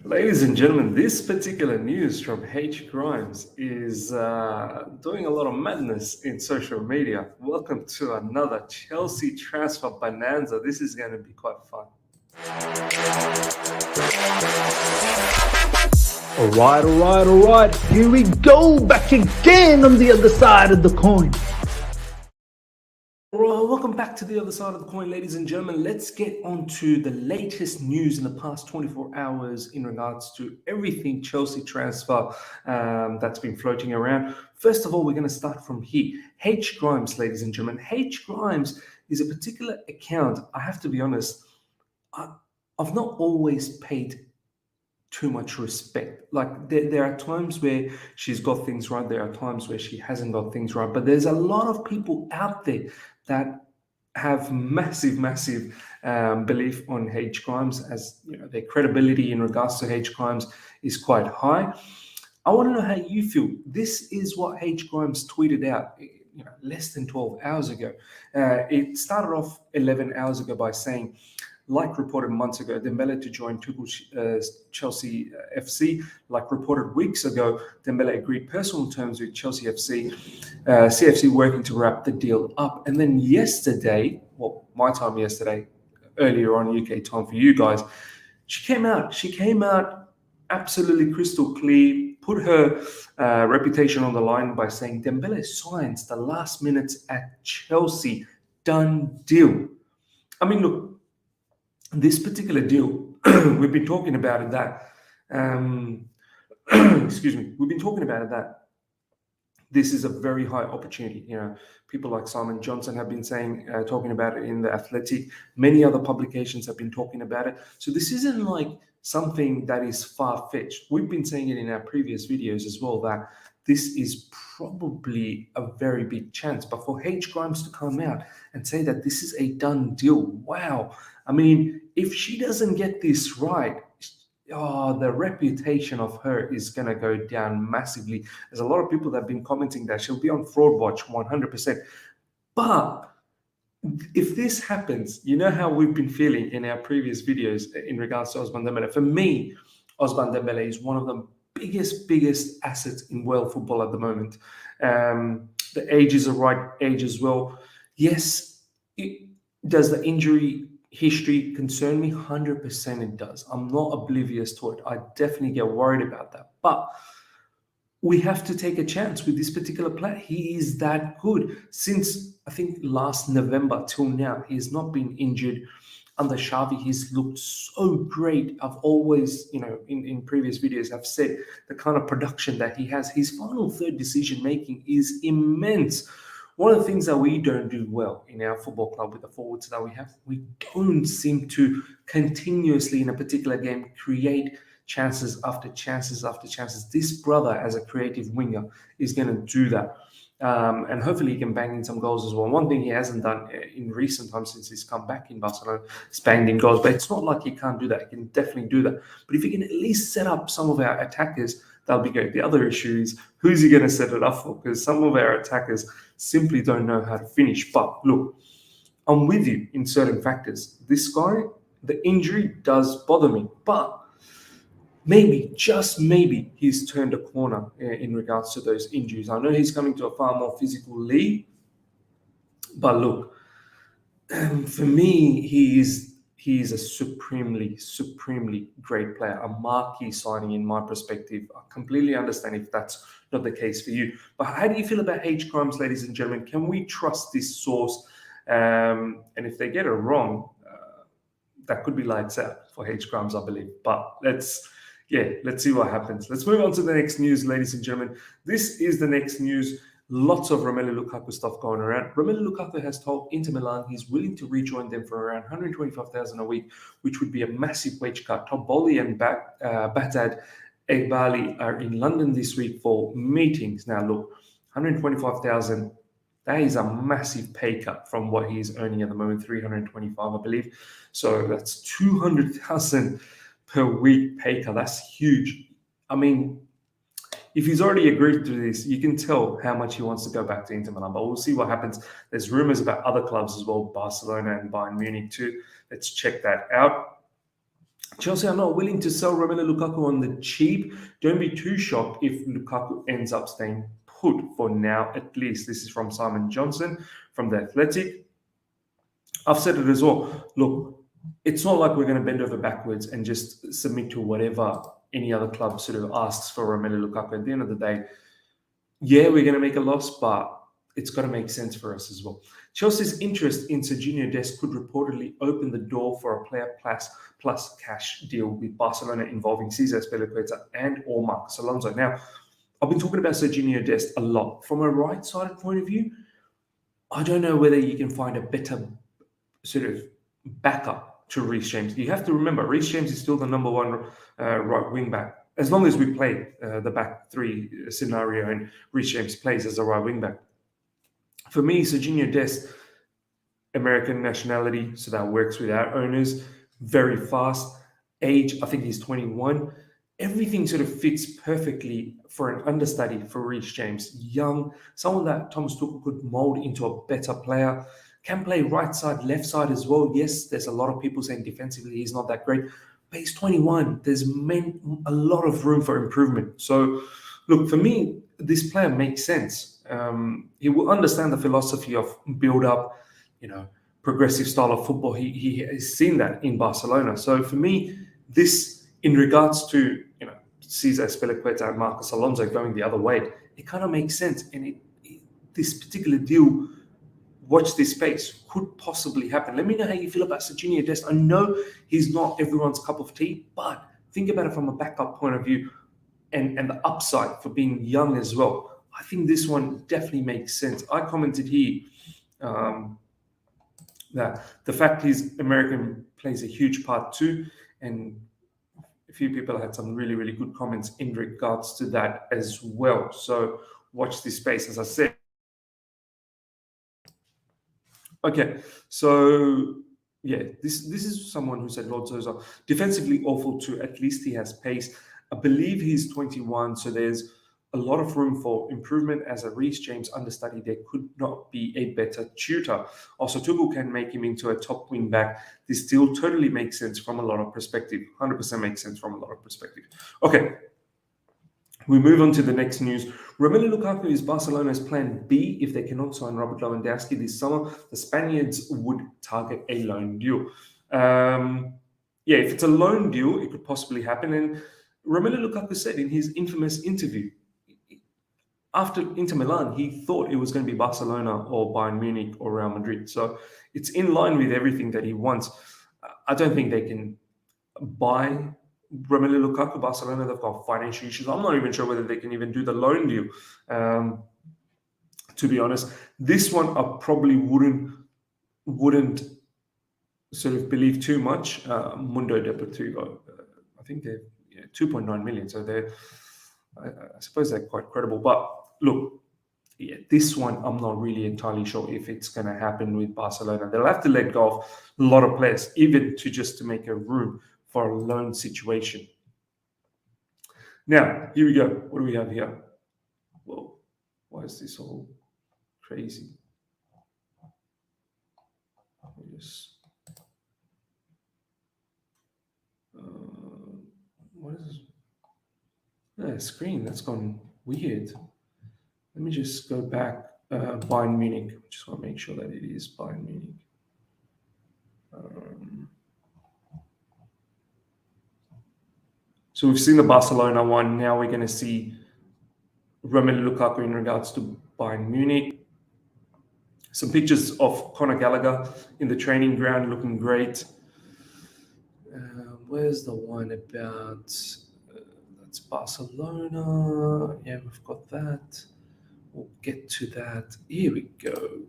Ladies and gentlemen, this particular news from H.Grimes is doing a lot of madness in social media. Welcome to another Chelsea transfer bonanza. This is going to be quite fun. All right. Here we go, back again on the other side of the coin. Well, welcome back to the other side of the coin, ladies and gentlemen. Let's get on to the latest news in the past 24 hours in regards to everything Chelsea transfer that's been floating around. First of all, we're going to start from here. H.Grimes, ladies and gentlemen. H.Grimes is a particular account. I have to be honest, I've not always paid too much respect. Like there are times where she's got things right, there are times where she hasn't got things right, but there's a lot of people out there that have massive belief on H.Grimes, as you know, their credibility in regards to H.Grimes is quite high. I want to know how you feel. This is what H.Grimes tweeted out less than 12 hours ago. It started off 11 hours ago by saying, like reported months ago, Dembele to join Chelsea FC. Like reported weeks ago, Dembele agreed personal terms with Chelsea FC. CFC working to wrap the deal up. And then yesterday, well, my time yesterday, earlier on UK time for you guys, she came out absolutely crystal clear, put her reputation on the line by saying Dembele signs the last minutes at Chelsea. Done deal. I mean, look, this particular deal, we've been talking about it that, excuse me, we've been talking about it that this is a very high opportunity. You know, people like Simon Johnson have been talking about it in The Athletic. Many other publications have been talking about it. So this isn't like something that is far-fetched. We've been saying it in our previous videos as well, that this is probably a very big chance. But for H.Grimes to come out and say that this is a done deal, wow. I mean, if she doesn't get this right, the reputation of her is going to go down massively. There's a lot of people that have been commenting that she'll be on Fraud Watch 100%. But if this happens, you know how we've been feeling in our previous videos in regards to Ousmane Dembele. For me, Ousmane Dembele is one of the biggest assets in world football at the moment. The age is the right age as well. Yes, does the injury history concern me? 100% it does. I'm not oblivious to it. I definitely get worried about that. But we have to take a chance with this particular player. He is that good. Since, I think, last November till now, he has not been injured. Under Xavi, he's looked so great. I've always, in previous videos, I've said the kind of production that he has. His final third decision-making is immense. One of the things that we don't do well in our football club with the forwards that we don't seem to continuously in a particular game create chances after chances after chances. This brother, as a creative winger, is going to do that. And hopefully he can bang in some goals as well. One thing he hasn't done in recent times since he's come back in Barcelona is banged in goals. But it's not like he can't do that. He can definitely do that. But if he can at least set up some of our attackers, that'll be great. The other issue is, who's he going to set it up for? Because some of our attackers simply don't know how to finish. But look, I'm with you in certain factors. This guy, the injury does bother me. But maybe, just maybe, he's turned a corner in regards to those injuries. I know he's coming to a far more physical league. But look, for me, he is a supremely great player, a marquee signing in my perspective. I completely understand if that's not the case for you. But how do you feel about H.Grimes, ladies and gentlemen? Can we trust this source? And if they get it wrong, that could be lights out for H.Grimes, I believe. But let's see what happens. Let's move on to the next news, ladies and gentlemen. This is the next news. Lots of Romelu Lukaku stuff going around. Romelu Lukaku has told Inter Milan he's willing to rejoin them for around 125,000 a week, which would be a massive wage cut. Todd, Boehly and Behdad Egbhali are in London this week for meetings. Now, look, 125,000, that is a massive pay cut from what he's earning at the moment, 325, I believe. So that's 200,000 per week pay cut. That's huge. I mean, if he's already agreed to this, you can tell how much he wants to go back to Inter Milan. But we'll see what happens. There's rumors about other clubs as well, Barcelona and Bayern Munich too. Let's check that out. Chelsea are not willing to sell Romelu Lukaku on the cheap. Don't be too shocked if Lukaku ends up staying put for now, at least. This is from Simon Johnson from The Athletic. I've said it as well. Look, it's not like we're going to bend over backwards and just submit to whatever any other club sort of asks for Romelu Lukaku. At the end of the day, yeah, we're going to make a loss, but it's got to make sense for us as well. Chelsea's interest in Sergino Dest could reportedly open the door for a player plus cash deal with Barcelona involving Cesar Azpilicueta and or Marcos Alonso. Now, I've been talking about Sergino Dest a lot. From a right-sided point of view, I don't know whether you can find a better sort of backup to Reece James. You have to remember, Reece James is still the number one right wing back. As long as we play the back three scenario and Reece James plays as a right wing back. For me, Sergino Dest, American nationality, so that works with our owners, very fast. Age, I think he's 21. Everything sort of fits perfectly for an understudy for Reece James. Young, someone that Thomas Tuchel could mold into a better player. Can play right side, left side as well. Yes, there's a lot of people saying defensively he's not that great, but he's 21. There's a lot of room for improvement. So, look, for me, this player makes sense. He will understand the philosophy of build up, progressive style of football. He has seen that in Barcelona. So for me, this in regards to Cesar Azpilicueta and Marcos Alonso going the other way, it kind of makes sense. And this particular deal, watch this space, could possibly happen. Let me know how you feel about Sergino Dest. I know he's not everyone's cup of tea, but think about it from a backup point of view and the upside for being young as well. I think this one definitely makes sense. I commented here that the fact he's American plays a huge part too, and a few people had some really, really good comments in regards to that as well. So watch this space, as I said. Okay, so yeah, this is someone who said Lord Sosa, defensively awful too. At least he has pace. I believe he's 21, so there's a lot of room for improvement. As a Reece James understudy, there could not be a better tutor. Also, Tuchel can make him into a top wing back. This deal totally makes sense from a lot of perspective. 100% makes sense from a lot of perspective. Okay, we move on to the next news. Romelu Lukaku is Barcelona's plan B if they cannot sign Robert Lewandowski this summer. The Spaniards would target a loan deal. Yeah, if it's a loan deal, it could possibly happen. And Romelu Lukaku said in his infamous interview, after Inter Milan, he thought it was going to be Barcelona or Bayern Munich or Real Madrid. So it's in line with everything that he wants. I don't think they can buy Romelu Lukaku. Barcelona, they've got financial issues. I'm not even sure whether they can even do the loan deal. To be honest, this one I probably wouldn't sort of believe too much. Mundo Deportivo, I think they're 2.9 million. So I suppose they're quite credible. But look, yeah, this one I'm not really entirely sure if it's going to happen with Barcelona. They'll have to let go of a lot of players, even to make a room for a loan situation. Now, here we go. What do we have here? Whoa, why is this all crazy? What is this? Yeah, screen, that's gone weird. Let me just go back. Bayern Munich. Just want to make sure that it is Bayern Munich. So we've seen the Barcelona one. Now we're going to see Romelu Lukaku in regards to Bayern Munich. Some pictures of Conor Gallagher in the training ground looking great. Where's the one about... That's Barcelona. Yeah, we've got that. We'll get to that. Here we go.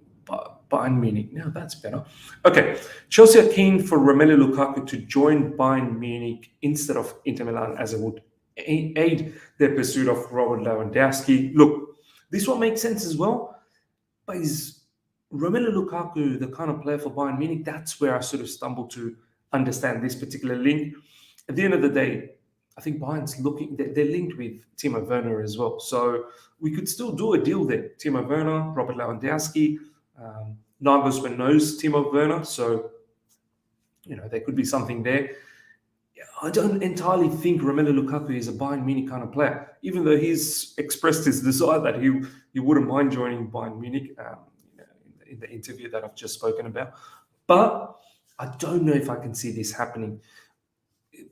Bayern Munich. Now that's better. Okay. Chelsea are keen for Romelu Lukaku to join Bayern Munich instead of Inter Milan, as it would aid their pursuit of Robert Lewandowski. Look, this one makes sense as well. But is Romelu Lukaku the kind of player for Bayern Munich? That's where I sort of stumbled to understand this particular link. At the end of the day, I think Bayern's looking, they're linked with Timo Werner as well. So we could still do a deal there. Timo Werner, Robert Lewandowski, Nagelsmann knows Timo Werner. So, there could be something there. I don't entirely think Romelu Lukaku is a Bayern Munich kind of player, even though he's expressed his desire that he wouldn't mind joining Bayern Munich in the interview that I've just spoken about. But I don't know if I can see this happening.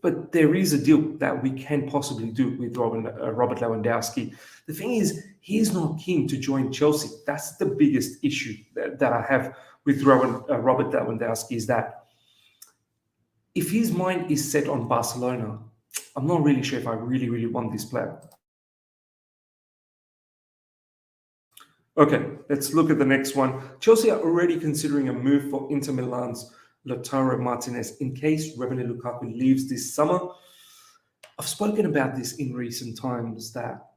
But there is a deal that we can possibly do with Robert Lewandowski. The thing is, he's not keen to join Chelsea. That's the biggest issue that I have with Robert Lewandowski, is that if his mind is set on Barcelona, I'm not really sure if I really, really want this player. Okay, let's look at the next one. Chelsea are already considering a move for Inter Milan's Lautaro Martinez in case Romelu Lukaku leaves this summer. I've spoken about this in recent times, that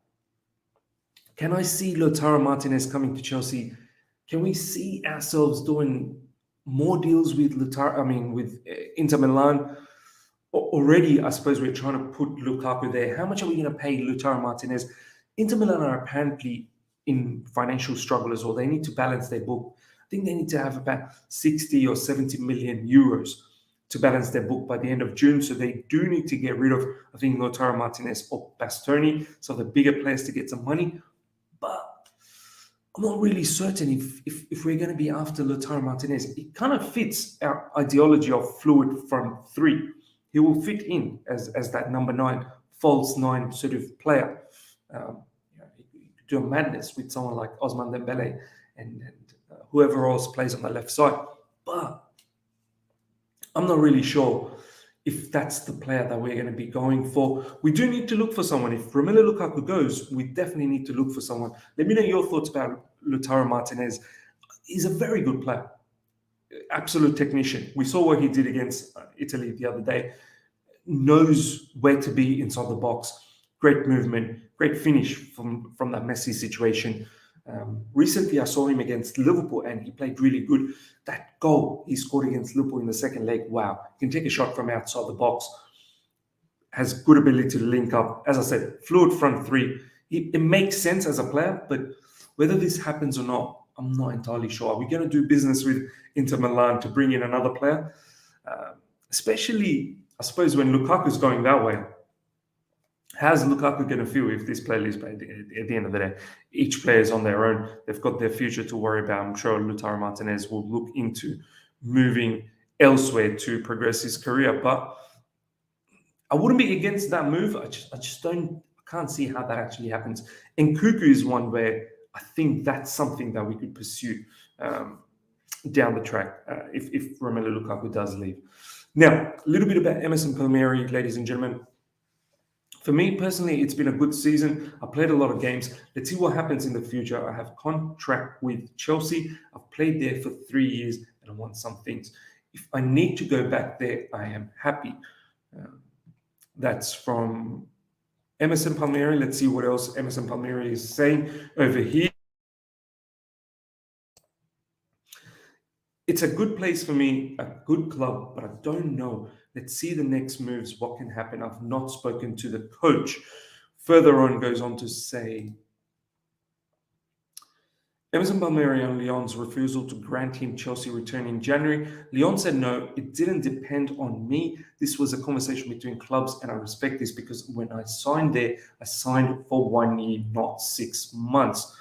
can I see Lautaro Martinez coming to Chelsea? Can we see ourselves doing more deals with Inter Milan? Already, I suppose we're trying to put Lukaku there. How much are we going to pay Lautaro Martinez? Inter Milan are apparently in financial struggle as well. They need to balance their book. I think they need to have about 60 or 70 million euros to balance their book by the end of June. So they do need to get rid of, I think, Lautaro Martinez or Bastoni, so the bigger players, to get some money. But I'm not really certain if we're going to be after Lautaro Martinez. It kind of fits our ideology of fluid front three. He will fit in as that number 9, false 9 sort of player. Do a madness with someone like Ousmane Dembele and whoever else plays on the left side. But I'm not really sure if that's the player that we're going to be going for. We do need to look for someone. If Romelu Lukaku goes, we definitely need to look for someone. Let me know your thoughts about Lautaro Martinez. He's a very good player. Absolute technician. We saw what he did against Italy the other day. Knows where to be inside the box. Great movement, great finish from that Messi situation. Recently, I saw him against Liverpool and he played really good. That goal he scored against Liverpool in the second leg, wow. He can take a shot from outside the box. Has good ability to link up. As I said, fluid front three. It makes sense as a player, but whether this happens or not, I'm not entirely sure. Are we going to do business with Inter Milan to bring in another player? Especially, I suppose, when Lukaku's going that way. How's Lukaku going to feel if this player leaves? At the end of the day, each player is on their own. They've got their future to worry about. I'm sure Lautaro Martinez will look into moving elsewhere to progress his career. But I wouldn't be against that move. I can't see how that actually happens. And Cuckoo is one where I think that's something that we could pursue down the track if Romelu Lukaku does leave. Now, a little bit about Emerson Palmieri, ladies and gentlemen. For me personally, it's been a good season. I played a lot of games. Let's see what happens in the future. I have a contract with Chelsea. I've played there for 3 years and I want some things. If I need to go back there, I am happy. That's from Emerson Palmieri. Let's see what else Emerson Palmieri is saying over here. It's a good place for me, a good club, but I don't know. Let's see the next moves, what can happen. I've not spoken to the coach. Further on, goes on to say, Emerson Palmieri on Lyon's refusal to grant him Chelsea return in January. Lyon said no, it didn't depend on me. This was a conversation between clubs, and I respect this because when I signed there, I signed for 1 year, not 6 months.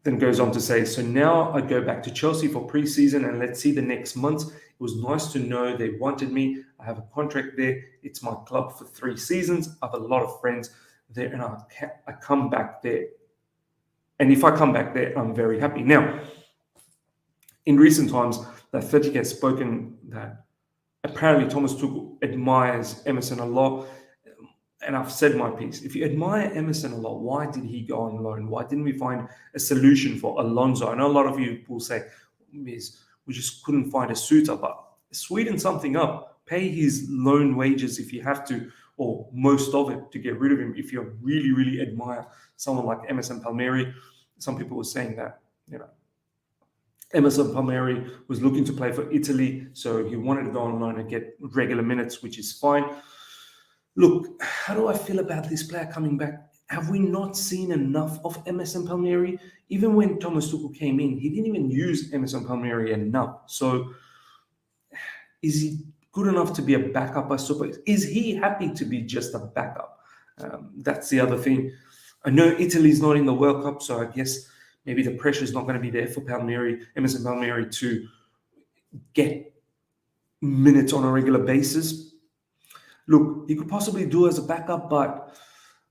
Then goes on to say, so now I go back to Chelsea for pre-season and let's see the next month. It was nice to know they wanted me. I have a contract there. It's my club for 3 seasons. I have a lot of friends there and I come back there. And if I come back there, I'm very happy. Now, in recent times, the Athletic has spoken that apparently Thomas Tuchel admires Emerson a lot. And I've said my piece. If you admire Emerson a lot, why did he go on loan? Why didn't we find a solution for Alonso? I know a lot of you will say, we just couldn't find a suitor, but sweeten something up. Pay his loan wages if you have to, or most of it to get rid of him. If you really, really admire someone like Emerson Palmieri, some people were saying that, Emerson Palmieri was looking to play for Italy, so he wanted to go on loan and get regular minutes, which is fine. Look, how do I feel about this player coming back? Have we not seen enough of Emerson Palmieri? Even when Thomas Tuchel came in, he didn't even use Emerson Palmieri enough. So is he good enough to be a backup, I suppose. Is he happy to be just a backup? That's the other thing. I know Italy's not in the World Cup, so I guess maybe the pressure is not going to be there for Emerson Palmieri to get minutes on a regular basis. Look, he could possibly do as a backup, but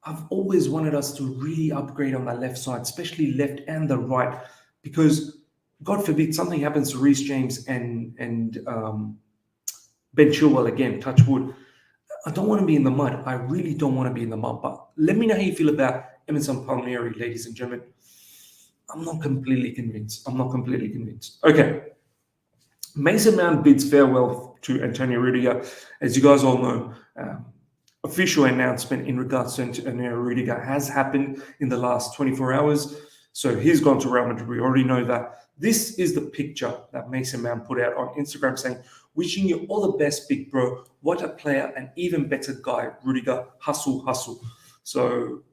I've always wanted us to really upgrade on that left side, especially left and the right, because God forbid something happens to Reece James and Ben Chilwell again, touch wood. I don't want to be in the mud. I really don't want to be in the mud. But let me know how you feel about Emerson Palmieri, ladies and gentlemen. I'm not completely convinced. Okay. Mason Mount bids farewell to Antonio Rudiger. As you guys all know, official announcement in regards to Antonio Rudiger has happened in the last 24 hours. So he's gone to Real Madrid. We already know that. This is the picture that Mason Mount put out on Instagram saying, "Wishing you all the best, big bro. What a player, an even better guy, Rudiger. Hustle, hustle." So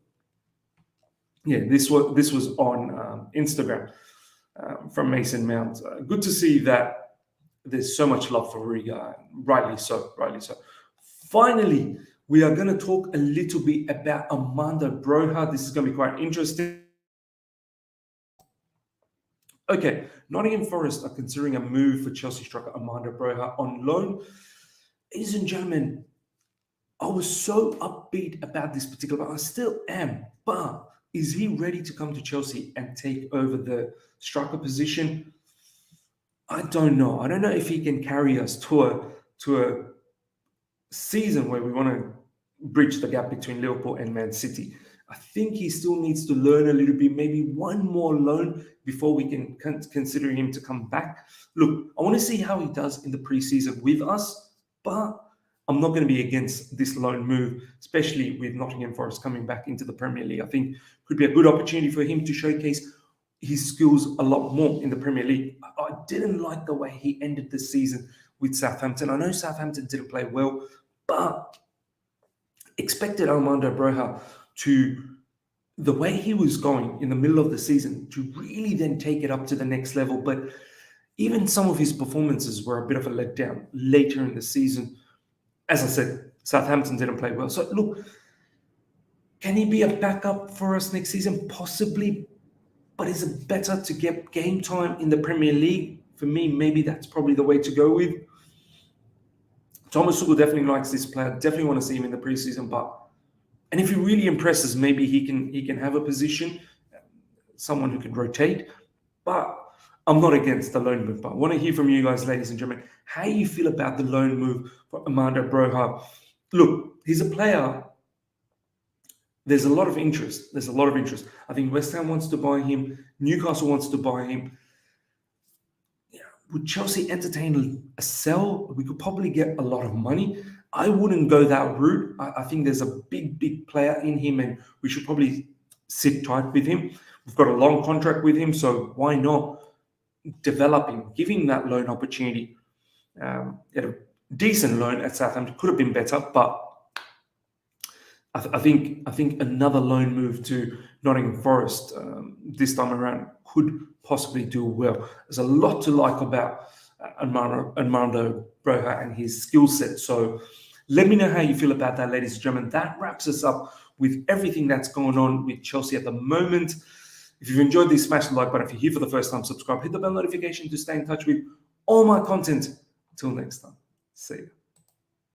yeah, this was on Instagram from Mason Mount. Good to see that there's so much love for Rudiger. Rightly so. Finally, we are going to talk a little bit about Armando Broja. This is going to be quite interesting. Okay, Nottingham Forest are considering a move for Chelsea striker Armando Broja on loan. Ladies and gentlemen, I was so upbeat about this particular, I still am, but is he ready to come to Chelsea and take over the striker position? I don't know. I don't know if he can carry us to a season where we want to bridge the gap between Liverpool and Man City. I think he still needs to learn a little bit, maybe one more loan before we can consider him to come back. Look, I want to see how he does in the preseason with us, but I'm not going to be against this loan move, especially with Nottingham Forest coming back into the Premier League. I think it could be a good opportunity for him to showcase his skills a lot more in the Premier League. I didn't like the way he ended the season with Southampton. I know Southampton didn't play well, but expected Armando Broja to, the way he was going in the middle of the season, to really then take it up to the next level. But even some of his performances were a bit of a letdown later in the season. As I said, Southampton didn't play well. So look, can he be a backup for us next season? Possibly. But is it better to get game time in the Premier League? For me, maybe that's probably the way to go with. Thomas Tuchel definitely likes this player. Definitely want to see him in the preseason. And if he really impresses, maybe he can have a position, someone who can rotate. But I'm not against the loan move. But I want to hear from you guys, ladies and gentlemen, how you feel about the loan move for Armando Broja. Look, he's a player. There's a lot of interest. I think West Ham wants to buy him. Newcastle wants to buy him. Yeah. Would Chelsea entertain a sell? We could probably get a lot of money. I wouldn't go that route. I think there's a big player in him, and we should probably sit tight with him. We've got a long contract with him, so why not develop him, give him that loan opportunity? Get a decent loan at Southampton. Could have been better, but I think another loan move to Nottingham Forest this time around could possibly do well. There's a lot to like about Armando Broja and his skill set. So let me know how you feel about that, ladies and gentlemen. That wraps us up with everything that's going on with Chelsea at the moment. If you've enjoyed this, smash the like button. If you're here for the first time, subscribe. Hit the bell notification to stay in touch with all my content. Until next time, see you.